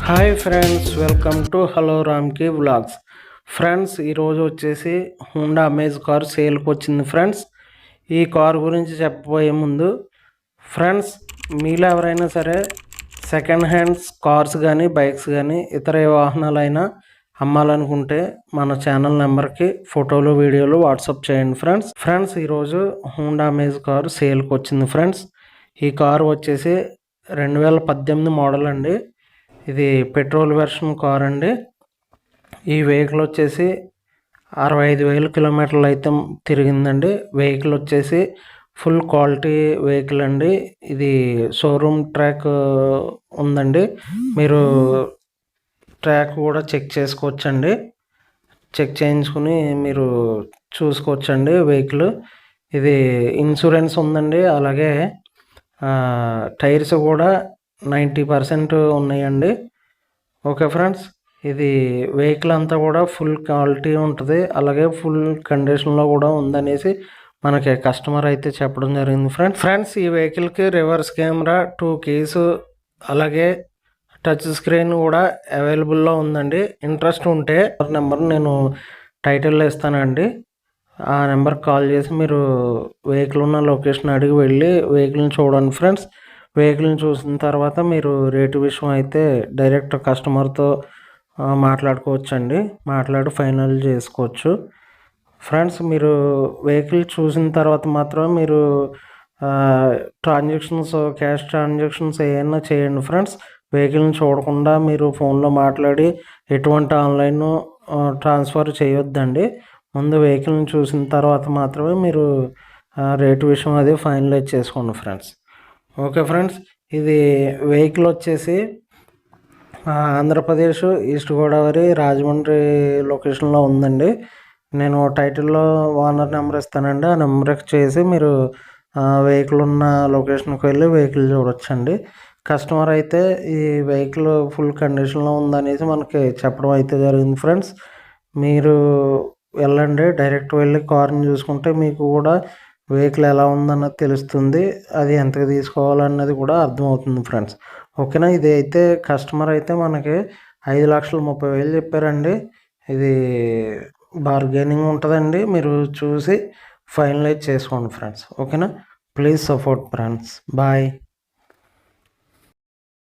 Hi friends, welcome to hello రామ్కి vlogs. Friends, ఈరోజు వచ్చేసి హోండా అమేజ్ కార్ సేల్కి వచ్చింది. ఫ్రెండ్స్, ఈ కార్ గురించి చెప్పబోయే ముందు ఫ్రెండ్స్, మీలో ఎవరైనా సరే సెకండ్ హ్యాండ్స్ కార్స్ కానీ బైక్స్ కానీ ఇతర ఏ వాహనాలైనా అమ్మాలనుకుంటే మన ఛానల్ నెంబర్కి ఫోటోలు వీడియోలు వాట్సాప్ చేయండి. ఫ్రెండ్స్ ఈరోజు హోండా అమేజ్ కార్ సేల్కి వచ్చింది. ఫ్రెండ్స్, ఈ కార్ వచ్చేసి 2018 మోడల్ అండి. ఇది పెట్రోల్ వెర్షన్ కార్ అండి. ఈ వెహికల్ వచ్చేసి 65,000 కిలోమీటర్లు అయితే తిరిగిందండి. వెహికల్ వచ్చేసి ఫుల్ క్వాలిటీ వెహికల్ అండి. ఇది షోరూమ్ ట్రాక్ ఉందండి. మీరు ట్రాక్ కూడా చెక్ చేసుకోవచ్చండి. చెక్ చేయించుకుని మీరు చూసుకోవచ్చండి వెహికల్. ఇది ఇన్సూరెన్స్ ఉందండి. అలాగే టైర్స్ కూడా 90% ఉన్నాయండి. ఓకే ఫ్రెండ్స్, ఇది వెహికల్ అంతా కూడా ఫుల్ క్వాలిటీ ఉంటుంది. అలాగే ఫుల్ కండిషన్లో కూడా ఉందనేసి మనకి కస్టమర్ అయితే చెప్పడం జరిగింది. ఫ్రెండ్స్ ఈ వెహికల్కి రివర్స్ కెమెరా, 2 కీస్, అలాగే టచ్ స్క్రీన్ కూడా అవైలబుల్లో ఉందండి. ఇంట్రెస్ట్ ఉంటే నెంబర్ నేను టైటిల్లో ఇస్తానండి. ఆ నెంబర్కి కాల్ చేసి మీరు వెహికల్ ఉన్న లొకేషన్ అడిగి వెళ్ళి వెహికల్ని చూడండి. ఫ్రెండ్స్, వెహికల్ని చూసిన తర్వాత మీరు రేటు విషయం అయితే డైరెక్ట్ కస్టమర్తో మాట్లాడుకోవచ్చండి. మాట్లాడి ఫైనల్ చేసుకోవచ్చు. ఫ్రెండ్స్, మీరు వెహికల్ చూసిన తర్వాత మాత్రం మీరు క్యాష్ ట్రాన్సాక్షన్స్ ఏమైనా చేయండి. ఫ్రెండ్స్, వెహికల్ని చూడకుండా మీరు ఫోన్లో మాట్లాడి ఎటువంటి ఆన్లైన్ ట్రాన్స్ఫర్ చేయొద్దండి. ముందు వెహికల్ని చూసిన తర్వాత మాత్రమే మీరు రేటు విషయం అది ఫైనలైజ్ చేసుకోండి. ఫ్రెండ్స్, ఓకే ఫ్రెండ్స్, ఇది వెహికల్ వచ్చేసి ఆంధ్రప్రదేశ్ ఈస్ట్ గోదావరి రాజమండ్రి లొకేషన్లో ఉందండి. నేను టైటిల్లో ఓనర్ నెంబర్ ఇస్తానండి. ఆ నెంబర్కి చేసి మీరు వెహికల్ ఉన్న లొకేషన్కి వెళ్ళి వెహికల్ చూడొచ్చండి. కస్టమర్ అయితే ఈ వెహికల్ ఫుల్ కండిషన్లో ఉందనేసి మనకి చెప్పడం అయితే జరిగింది. ఫ్రెండ్స్, మీరు వెళ్ళండి, డైరెక్ట్ వెళ్ళి కార్ని చూసుకుంటే మీకు కూడా వెహికల్ ఎలా ఉందన్నది తెలుస్తుంది. అది ఎంతకు తీసుకోవాలన్నది కూడా అర్థమవుతుంది. ఫ్రెండ్స్, ఓకేనా. ఇది అయితే కస్టమర్ అయితే మనకి 5,30,000 చెప్పారండి. ఇది బార్గెనింగ్ ఉంటుందండి. మీరు చూసి ఫైనలైజ్ చేసుకోండి. ఫ్రెండ్స్, ఓకేనా. Please support friends. బాయ్.